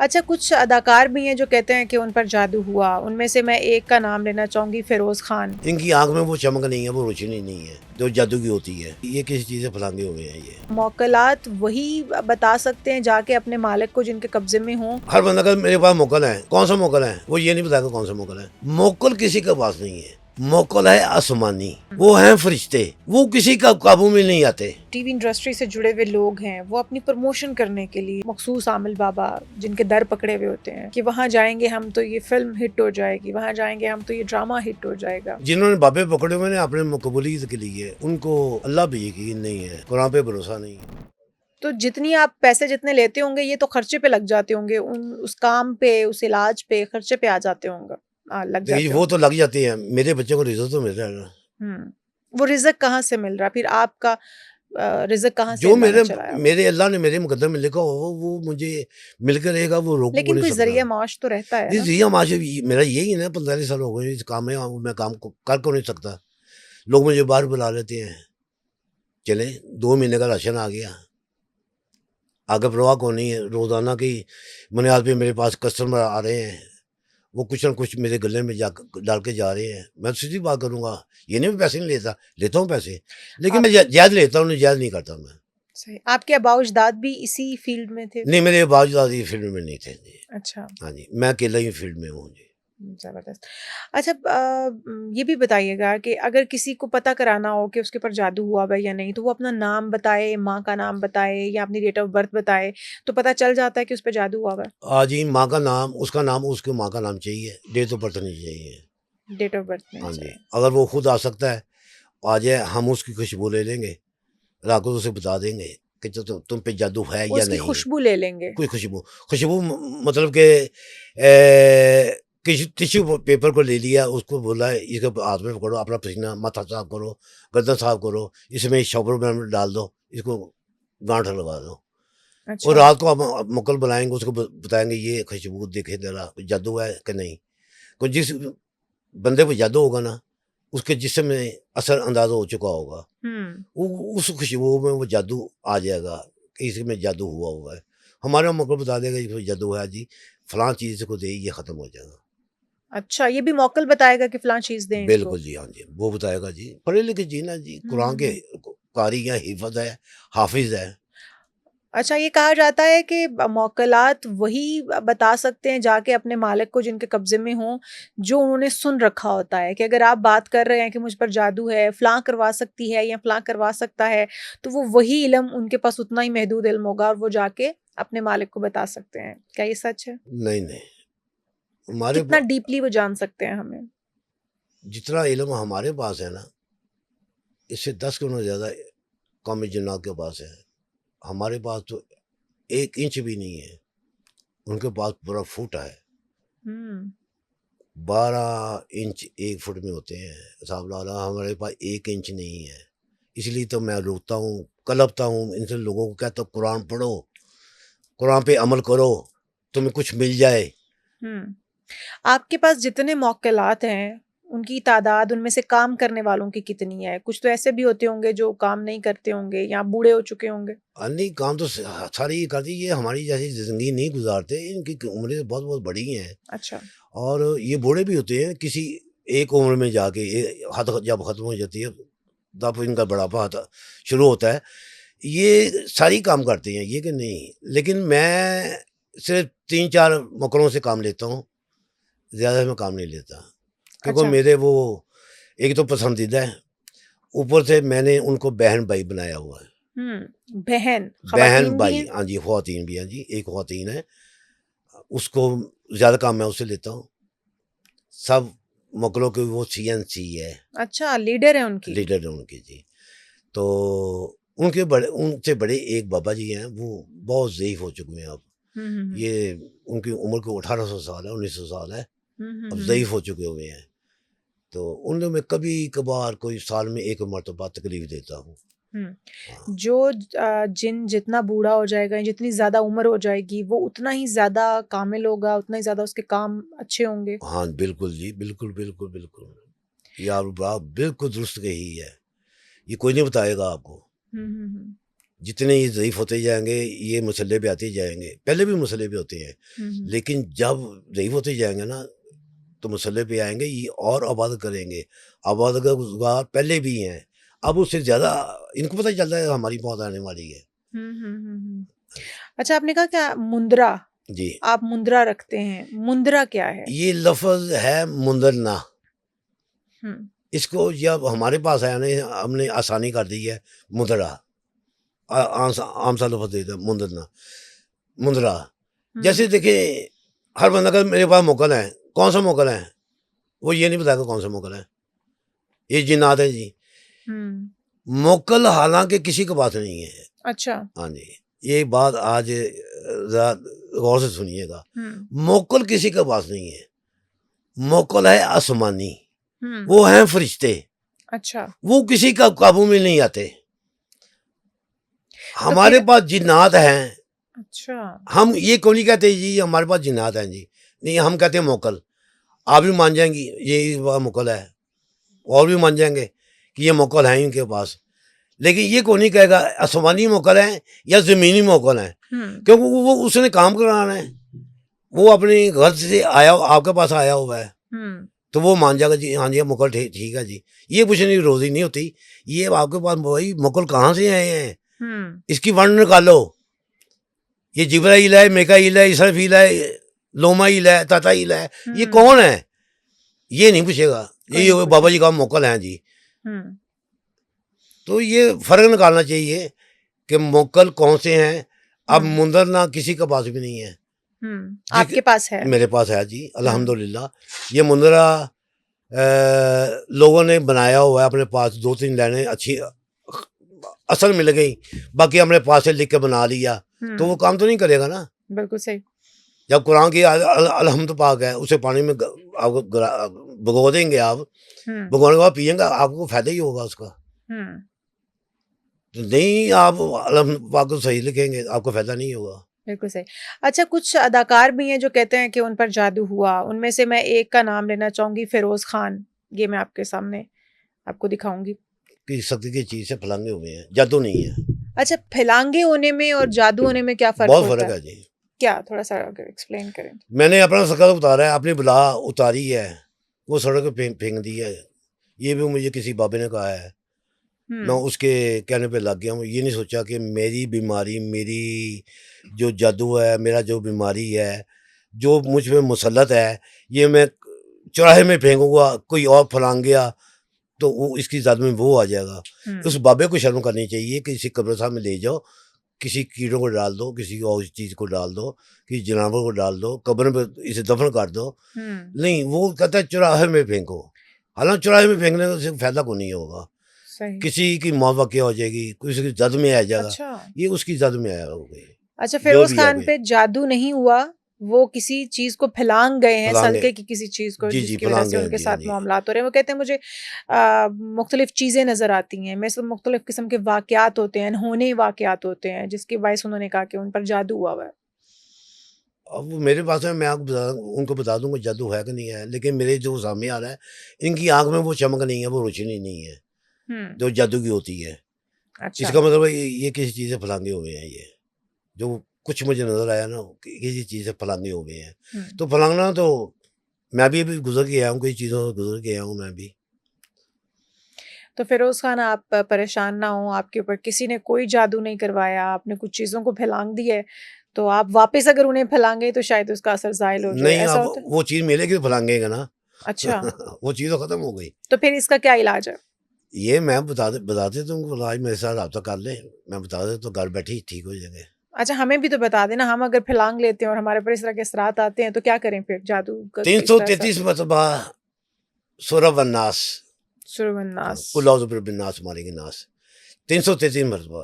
اچھا، کچھ اداکار بھی ہیں جو کہتے ہیں کہ ان پر جادو ہوا. ان میں سے میں ایک کا نام لینا چاہوں گی، فیروز خان. ان کی آنکھ میں وہ چمک نہیں ہے، وہ روشنی نہیں ہے جو جادو کی ہوتی ہے. یہ کسی چیز سے پھلانگے ہوئے ہیں. یہ موکلات وہی بتا سکتے ہیں جا کے اپنے مالک کو جن کے قبضے میں ہوں. ہر بندہ کا میرے پاس موکل ہے. کون سا موکل ہے وہ یہ نہیں بتائے گا کون سا موکل ہے. موکل کسی کے پاس نہیں ہے. موکل ہے آسمانی، وہ ہیں فرشتے، وہ کسی کا قابو میں نہیں آتے. ٹی وی انڈسٹری سے جڑے ہوئے لوگ ہیں، وہ اپنی پروموشن کرنے کے لیے مخصوص عامل بابا جن کے در پکڑے ہوئے ہوتے ہیں کہ وہاں جائیں گے ہم تو یہ فلم ہٹ ہو جائے گی، وہاں جائیں گے ہم تو یہ ڈرامہ ہٹ ہو جائے گا. جنہوں نے بابے پکڑے ہوئے ہیں اپنے مقبولیت کے لیے، ان کو اللہ پہ یقین نہیں ہے، قرآن پہ بھروسہ نہیں ہے. تو جتنی آپ پیسے جتنے لیتے ہوں گے یہ تو خرچے پہ لگ جاتے ہوں گے، اس کام پہ، اس علاج پہ خرچے پہ آ جاتے ہوں گا، لگ دیکھیے جاتے وہ ہوں تو لگ جاتے ہیں. میرے بچے کو رزق تو مل رہا ہے نا. وہ رزق کہاں سے مل رہا؟ پھر آپ کا رزق کہاں سے جو اللہ نے چلایا ہوا؟ میرے اللہ نے میرے مقدر میں لکھا ہو وہ مجھے مل کے رہے گا، وہ روک کو لیکن نہیں کوئی سکتا. ذریعہ معاش تو رہتا ہے جی نا. جی معاش میرا یہی ہے نا. 45 سال ہو گئے اس کام میں، میں کام کر کو نہیں سکتا. لوگ مجھے باہر بلا لیتے ہیں. چلیں 2 مہینے کا راشن آ گیا، آگے پرواہ کو نہیں ہے. روزانہ کی بنیاد پہ میرے پاس کسٹمر آ رہے ہیں، وہ کچھ نہ کچھ میرے گلے میں ڈال کے جا رہے ہیں. میں سیدھی بات کروں گا، یہ نہیں میں پیسے نہیں لیتا ہوں پیسے، لیکن میں جائز لیتا ہوں، جائز نہیں کرتا میں. صحیح. آپ کے آباء و اجداد بھی اسی فیلڈ میں تھے؟ نہیں، میرے باوجود یہ فیلڈ میں نہیں تھے جی. اچھا، ہاں جی، میں اکیلا ہی فیلڈ میں ہوں جی. زبردست. اچھا، یہ بھی بتائیے گا کہ اگر کسی کو پتہ کرانا ہو کہ اس کے اوپر جادو ہوا ہے یا نہیں، تو وہ اپنا نام بتائے، ماں کا نام بتائے یا اپنی ڈیٹ آف برتھ بتائے تو پتہ چل جاتا ہے کہ اس پہ جادو ہوا ہے؟ جی ماں کا نام، اس کا نام، اس کی ماں کا نام چاہیے، ڈیٹ آف برتھ نہیں چاہیے. ڈیٹ آف برتھ نہیں ہاں جی، چاہیے. اگر وہ خود آ سکتا ہے آ جائے، ہم اس کی خوشبو لے لیں گے، رات کو اسے بتا دیں گے کہ تم پہ جادو ہے یا اس کی نہیں. خوشبو لے لیں گے. کوئی خوشبو مطلب کہ کسی ٹیشو پیپر کو لے لیا، اس کو بولا اس کے ہاتھ میں پکڑو، اپنا پسینہ ماتھا صاف کرو، گردن صاف کرو، اس میں شاور میں ڈال دو، اس کو گانٹھ لگا دو. اور اچھا. رات کو ہم مکل بلائیں گے، اس کو بتائیں گے یہ خوشبو دیکھے ذرا جادو ہے کہ نہیں. کوئی جس بندے پہ جادو ہوگا نا، اس کے جسم میں اثر انداز ہو چکا ہوگا، اس خوشبو میں وہ جادو آ جائے گا کہ اس میں جادو ہوا ہے. ہمارا موقع بتا دے گا یہ جادو ہے جی، فلاں چیز کو دے، یہ ختم ہو جائے گا. اچھا، یہ بھی موکل بتائے گا کہ فلاں چیز دیں اس کو. بالکل جی. ہاں جی، وہ بتائے گا جی. پڑھے لکھے جی نا جی، قرآن کے قاری ہیں، حفظ ہے، حافظ ہے. اچھا، یہ کہا جاتا ہے کہ موکلات وہی بتا سکتے ہیں جا کے اپنے مالک کو جن کے قبضے میں ہوں، جو انہوں نے سن رکھا ہوتا ہے کہ اگر آپ بات کر رہے ہیں کہ مجھ پر جادو ہے، فلاں کروا سکتی ہے یا فلاں کروا سکتا ہے، تو وہ وہی علم ان کے پاس اتنا ہی محدود علم ہوگا اور وہ جا کے اپنے مالک کو بتا سکتے ہیں. کیا یہ سچ ہے؟ نہیں نہیں، ہمارے کتنا ڈیپلی وہ جان سکتے ہیں ہمیں؟ جتنا علم ہمارے پاس ہے نا، اس سے 10 گنا زیادہ قومی جنات کے پاس ہے. ہمارے پاس تو 1 انچ بھی نہیں ہے، ان کے پاس پورا فٹ ہے. 12 انچ 1 فٹ میں ہوتے ہیں صاحب لالا. ہمارے پاس 1 انچ نہیں ہے. اس لیے تو میں روتا ہوں، کلپتا ہوں ان سے لوگوں کو کہتا ہوں قرآن پڑھو، قرآن پہ عمل کرو، تمہیں کچھ مل جائے. آپ کے پاس جتنے موکلات ہیں ان کی تعداد، ان میں سے کام کرنے والوں کی کتنی ہے؟ کچھ تو ایسے بھی ہوتے ہوں گے جو کام نہیں کرتے ہوں گے یا بوڑھے ہو چکے ہوں گے. نہیں، کام تو ساری یہ کرتی، یہ ہماری جیسی زندگی نہیں گزارتے. ان کی عمریں بہت بہت بڑی ہیں. اچھا. اور یہ بوڑھے بھی ہوتے ہیں کسی ایک عمر میں جا کے، حد جب ختم ہو جاتی ہے تب ان کا بڑھاپا شروع ہوتا ہے. یہ ساری کام کرتے ہیں یہ کہ نہیں، لیکن میں صرف 3-4 مکروں سے کام لیتا ہوں، زیادہ میں کام نہیں لیتا. کیونکہ اچھا. میرے وہ ایک تو پسندیدہ ہے، اوپر سے میں نے ان کو بہن بھائی بنایا ہوا ہے. بہن بہن خواتین بھی بھائی، ہیں؟ ہاں جی، خواتین بھی ہیں جی. ایک خواتین ہے، اس کو زیادہ کام میں اس سے لیتا ہوں. سب مکلوں کے وہ CNC ہے. اچھا، لیڈر ہیں ان کی؟ لیڈر ہے ان کی جی. تو ان سے بڑے ایک بابا جی ہیں، وہ بہت ضعیف ہو چکے ہیں اب. یہ ان کی عمر کو 1800 سال ہے، 1900 سال ہے، اب ضعیف ہو چکے ہوئے ہیں. تو ان میں کبھی کبھار کوئی سال میں 1 مرتبہ تکلیف دیتا ہوں. جو جن جتنا بوڑھا ہو جائے گا، جتنی زیادہ عمر ہو جائے گی، وہ اتنا ہی زیادہ کامل ہوگا، اتنا ہی زیادہ اس کے کام اچھے ہوں گے. ہاں بالکل جی، بالکل بالکل بالکل. یہ آپ بالکل درست کہی ہے، یہ کوئی نہیں بتائے گا آپ کو. جتنے یہ ضعیف ہوتے جائیں گے یہ مسئلے پہ آتے جائیں گے. پہلے بھی مسئلے پہ ہوتے ہیں لیکن جب ضعیف ہوتے جائیں گے نا تو مسئلے پہ آئیں گے, یہ اور آباد کریں گے. آباد گزار پہلے بھی ہیں, اب اس سے زیادہ ان کو پتہ چلتا ہے ہماری موت آنے والی ہے. اچھا آپ نے کہا کہ مندرا, جی آپ مندرا رکھتے ہیں, مندرا کیا ہے؟ یہ لفظ ہے مندرنا. اس کو جب ہمارے پاس آیا نا ہم نے آسانی کر دی ہے مندرا, عام سا لفظ دے دیا مندرنا مندرا. جیسے دیکھیں ہر بندہ کا میرے پاس موکل ہے, کون سا موکل ہے وہ یہ نہیں بتایا کہ کون سا موکل ہے, یہ جنات ہیں جی. موکل حالانکہ کسی کے پاس نہیں ہے. اچھا ہاں جی, یہ بات آج ذرا غور سے سنیے گا. موکل کسی کے پاس نہیں ہے, موکل ہے آسمانی, وہ ہیں فرشتے. اچھا وہ کسی کا قابو میں نہیں آتے. ہمارے پاس جنات ہیں. اچھا ہم یہ کیوں نہیں کہتے جی ہمارے پاس جنات ہیں جی, نہیں ہم کہتے ہیں موکل. آپ بھی مان جائیں گی یہ موکل ہے, اور بھی مان جائیں گے کہ یہ موکل ہیں ان کے پاس. لیکن یہ کون نہیں کہے گا آسمانی موکل ہیں یا زمینی موکل ہیں, کیونکہ وہ اس نے کام کرانا ہے. وہ اپنے گھر سے آیا آپ کے پاس آیا ہوا ہے تو وہ مان جائے گا جی ہاں جی موکل ٹھیک ہے جی. یہ کچھ نہیں روزی نہیں ہوتی. یہ آپ کے پاس وہی موکل کہاں سے آئے ہیں, اس کی ورن نکالو. یہ جبرائیل ہے, میکائیل ہے, اسرافیل ہے, لومائیل ہے, تاتائیل ہے, یہ کون ہے یہ نہیں پوچھے گا. یہ بابا جی کا موکل ہیں جی. تو یہ فرق نکالنا چاہیے کہ موکل کون سے ہیں. اب مندرنا کسی کا پاس بھی نہیں ہے. آپ کے پاس ہے؟ میرے پاس ہے جی الحمدللہ. یہ مندرا لوگوں نے بنایا ہوا ہے اپنے پاس, 2-3 لائنیں اچھی اصل مل گئی, باقی ہم نے پاس سے لکھ کے بنا لیا تو وہ کام تو نہیں کرے گا نا. بالکل صحیح. جب قرآن کی الحمد پاک ہے اسے پانی میں آپ کو بھگو دیں گے, آپ بھگونے کے بعد پیئیں گا آپ کو فائدہ ہی ہوگا اس کا. نہیں آپ الحمد پاک کو صحیح لکھیں گے آپ کو فائدہ نہیں ہوگا. بالکل صحیح. اچھا کچھ اداکار بھی ہیں جو کہتے ہیں کہ ان پر جادو ہوا. ان میں سے میں ایک کا نام لینا چاہوں گی, فیروز خان. یہ میں آپ کے سامنے آپ کو دکھاؤں گی. کہ سختی کی چیز سے پھلانگے ہوئے ہیں, جادو نہیں ہے. اچھا پھلانگے ہونے میں اور جادو ہونے میں کیا فرق بہت ہوتا فرق ہے ہے جی. کیا تھوڑا سا ایکسپلین کریں. میں نے اپنا سکر اتارا ہے, اپنی بلا اتاری ہے, وہ سڑک پہ پھینک دی ہے. یہ بھی مجھے کسی بابے نے کہا ہے, میں اس کے کہنے پہ لگ گیا ہوں. یہ نہیں سوچا کہ میری بیماری, میری جو جادو ہے, میرا جو بیماری ہے, جو مجھ پہ مسلط ہے, یہ میں چوراہے میں پھینکوں گا, کوئی اور پھلانگ گیا تو وہ اس کی ذات میں وہ آ جائے گا. اس بابے کو شرم کرنی چاہیے کہ کسی قبرستان میں لے جاؤ, کسی کیڑوں کو ڈال دو, کسی اور چیز کو ڈال دو, کسی جانور کو ڈال دو, قبر میں اسے دفن کر دو. نہیں, وہ کہتا ہے چوراہے میں پھینکو. حالانکہ چوراہے میں پھینکنے سے فائدہ کو نہیں ہوگا. کسی کی موت واقع ہو جائے گی, کسی کی زد میں آ جائے گا, یہ اس کی زد میں آیا ہوگا. اچھا فیروز خان پہ جادو نہیں ہوا, وہ کسی چیز کو پھلانگ گئے ہیں, صدقے کی کسی چیز کو, جس کی وجہ سے ان کے ساتھ معاملات ہو رہے ہیں. وہ کہتے ہیں مجھے مختلف چیزیں نظر آتی ہیں, میں مختلف قسم کے واقعات ہوتے ہیں, انہونے واقعات ہوتے ہیں, جس کی باعث انہوں نے کہا کہ ان پر جادو ہوا ہوا ہے. اب وہ میرے پاس ہے, میں آپ ان کو بتا دوں گا جادو ہے کہ نہیں ہے, لیکن میرے جو سامنے آ رہا ہے ان کی آنکھ میں وہ چمک نہیں ہے, وہ روشنی نہیں ہے جو جادو کی ہوتی ہے. اس کا مطلب یہ کسی چیز سے پھلانگے ہوئے ہیں. یہ جو کچھ مجھے نظر آیا نا کسی چیز سے پھلانگے ہوئے ہیں. تو پھلانگنا تو میں بھی ابھی گزر کے آیا ہوں, کئی چیزوں سے گزر کے آیا ہوں میں بھی. تو فیروز خان آپ پریشان نہ ہوں, آپ کے اوپر کسی نے کوئی جادو نہیں کروایا, آپ نے کچھ چیزوں کو پھلانگ دی ہے, تو آپ واپس اگر انہیں پھلانگے تو شاید اس کا اثر زائل ہو جائے. نہیں, اب وہ چیز ملے گی تو پھلانگے گا نا. اچھا وہ چیز تو ختم ہو گئی. تو پھر اس کا کیا علاج ہے؟ یہ میں بتا دیتا ہوں, آج میرے ساتھ رابطہ کر لیں, میں بتا دیتا تو گھر بیٹھے ٹھیک ہو جائیں گے. اچھا ہمیں بھی تو بتا دینا, ہم اگر پھلانگ لیتے ہیں اور ہمارے پر اس طرح کے اثرات آتے ہیں تو کیا کریں پھر؟ جادو 333 مرتبہ سورہ والناس, سورہ والناس, کل اعوذ برب الناس مالک الناس, 333 مرتبہ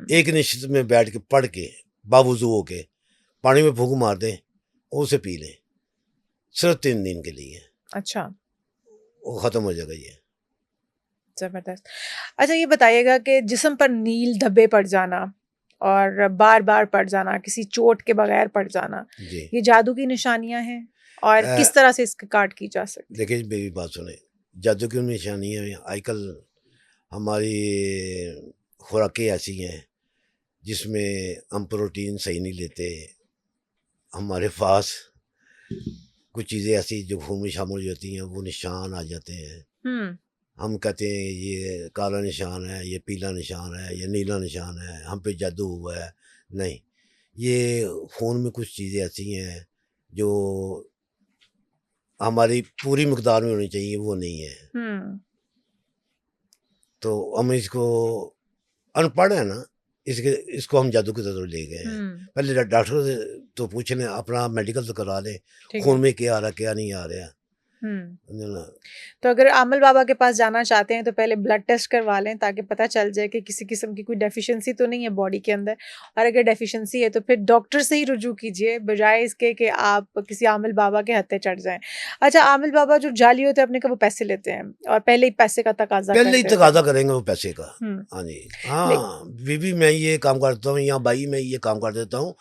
ایک نشست میں بیٹھ کے پڑھ کے باوضو ہو کے پانی میں پھونک مار دیں اور اسے پی لیں, صرف 3 دن کے لیے. اچھا وہ ختم ہو جائے گا. یہ زبردست. اچھا یہ بتائیے گا کہ جسم پر نیل دھبے پڑ جانا اور بار بار پڑ جانا, کسی چوٹ کے بغیر پڑ جانا, یہ جادو کی نشانیاں ہیں, اور کس طرح سے اس کی کاٹ کی جا سکتی؟ دیکھیں میری بات سنیں, جادو کی نشانیاں آج کل ہماری خوراکیں ایسی ہیں جس میں ہم پروٹین صحیح نہیں لیتے. ہمارے پاس کچھ چیزیں ایسی جو خون میں شامل ہو جاتی ہیں وہ نشان آ جاتے ہیں. ہم کہتے ہیں یہ کالا نشان ہے، یہ پیلا نشان ہے، یہ نیلا نشان ہے، ہم پہ جادو ہوا ہے. نہیں، یہ خون میں کچھ چیزیں ایسی ہیں جو ہماری پوری مقدار میں ہونی چاہیے، وہ نہیں ہے. تو ہم اس کو ان پڑھ ہیں نا، اس کو ہم جادو کی طرف لے گئے ہیں. پہلے ڈاکٹر سے تو پوچھ لیں، اپنا میڈیکل تو کرا لیں، خون میں کیا آ رہا کیا نہیں آ رہا. تو اگر عامل بابا کے پاس جانا چاہتے ہیں تو پہلے بلڈ ٹیسٹ کروا لیں تاکہ پتہ چل جائے کہ کسی قسم کی کوئی ڈیفیشنسی تو نہیں ہے باڈی کے اندر، اور اگر ڈیفیشنسی ہے تو پھر ڈاکٹر سے ہی رجوع کیجیے بجائے اس کے کہ آپ کسی عامل بابا کے ہتھے چڑھ جائیں. اچھا، عامل بابا جو جعلی ہوتے ہیں اپنے کو وہ پیسے لیتے ہیں اور پہلے ہی پیسے کا تقاضا پہلے ہی کرتے تقاضا کریں گے وہ پیسے کا. ہیں. ہاں جی، ہاں بیوی میں یہ کام کرتا ہوں یا بھائی میں یہ کام کر دیتا ہوں،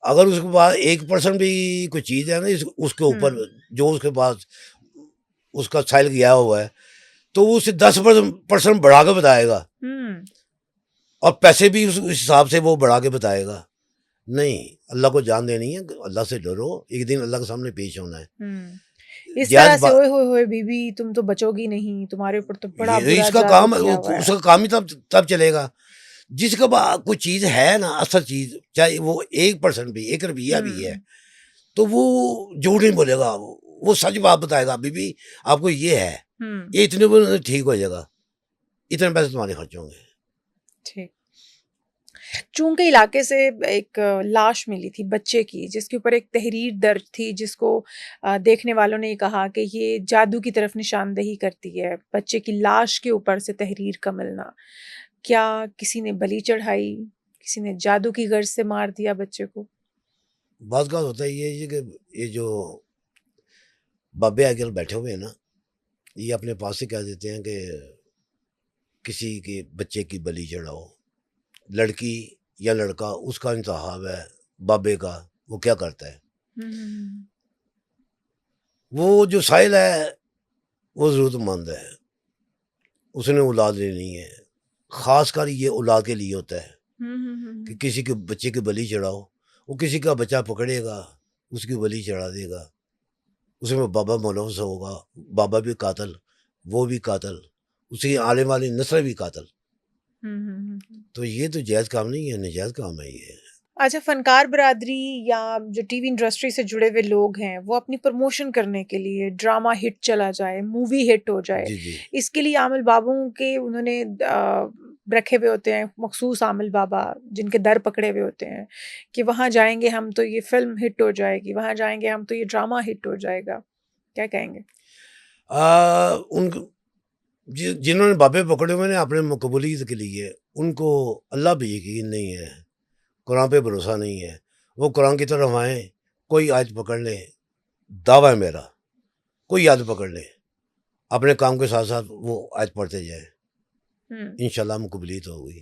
اگر اس کے پاس 1% بھی کوئی چیز ہے نا اس کے اوپر جو اس کے پاس اس کا سائل گیا ہوا ہے تو وہ اسے 10% بڑھا کے بتائے گا، اور پیسے بھی اس حساب سے وہ بڑھا کے بتائے گا. نہیں، اللہ کو جان دینی ہے، اللہ سے ڈرو، ایک دن اللہ کے سامنے پیش ہونا ہے. اس طرح سے ہوئے ہوئے بیوی تم تو بچو گی نہیں، تمہارے اوپر تو بڑا برا اس کا جادو کام کیا ہوا ہے. اس کا کام ہی تب چلے گا جس کا کوئی چیز ہے نا، اصل چیز، چاہے وہ 1% بھی 1 روپیہ بھی ہے تو وہ جھوٹ نہیں بولے گا، وہ سچ بات بتائے گا. بی آپ کو یہ ہے، یہ اتنے ٹھیک ہو جائے گا، اتنے پیسے تمہارے خرچ ہوں گے. ٹھیک. چونکہ علاقے سے ایک لاش ملی تھی بچے کی جس کے اوپر ایک تحریر درج تھی، جس کو دیکھنے والوں نے کہا کہ یہ جادو کی طرف نشاندہی کرتی ہے، بچے کی لاش کے اوپر سے تحریر کا ملنا. کیا کسی نے بلی چڑھائی، کسی نے جادو کی غرض سے مار دیا بچے کو؟ بعض کا ہوتا ہے یہ کہ یہ جو بابے آج کل بیٹھے ہوئے ہیں نا، یہ اپنے پاس سے کہہ دیتے ہیں کہ کسی کے بچے کی بلی چڑھاؤ. لڑکی یا لڑکا اس کا انتخاب ہے، بابے کا وہ کیا کرتا ہے. وہ جو سائل ہے وہ ضرورت مند ہے، اس نے اولاد لینی ہے، خاص کر یہ اولاد کے لیے ہوتا ہے کہ کسی کے بچے کی بلی چڑھاؤ. وہ کسی کا بچہ پکڑے گا، اس کی بلی چڑھا دے گا، اس میں بابا ملوث ہوگا، بابا بھی قاتل، وہ بھی قاتل، اسی آنے والی نسل بھی قاتل. تو یہ تو جائز کام نہیں ہے، ناجائز کام ہے یہ. اچھا، فنکار برادری یا جو ٹی وی انڈسٹری سے جڑے ہوئے لوگ ہیں وہ اپنی پروموشن کرنے کے لیے ڈرامہ ہٹ چلا جائے، مووی ہٹ ہو جائے، جی جی اس کے لیے عامل بابوں کے انہوں نے رکھے ہوئے ہوتے ہیں مخصوص عامل بابا جن کے در پکڑے ہوئے ہوتے ہیں کہ وہاں جائیں گے ہم تو یہ فلم ہٹ ہو جائے گی، وہاں جائیں گے ہم تو یہ ڈرامہ ہٹ ہو جائے گا. کیا کہیں گے؟ ان جنہوں نے بابے پکڑے ہوئے ہیں اپنے مقبولیت کے لیے، ان کو اللہ پہ یقین نہیں ہے، قرآن پہ بھروسہ نہیں ہے. وہ قرآن کی طرف آئیں، کوئی آیت پکڑ لیں، دعویٰ ہے میرا، کوئی آیت پکڑ لیں، اپنے کام کے ساتھ ساتھ وہ آیت پڑھتے جائیں، انشاءاللہ مقبولیت ہوگی.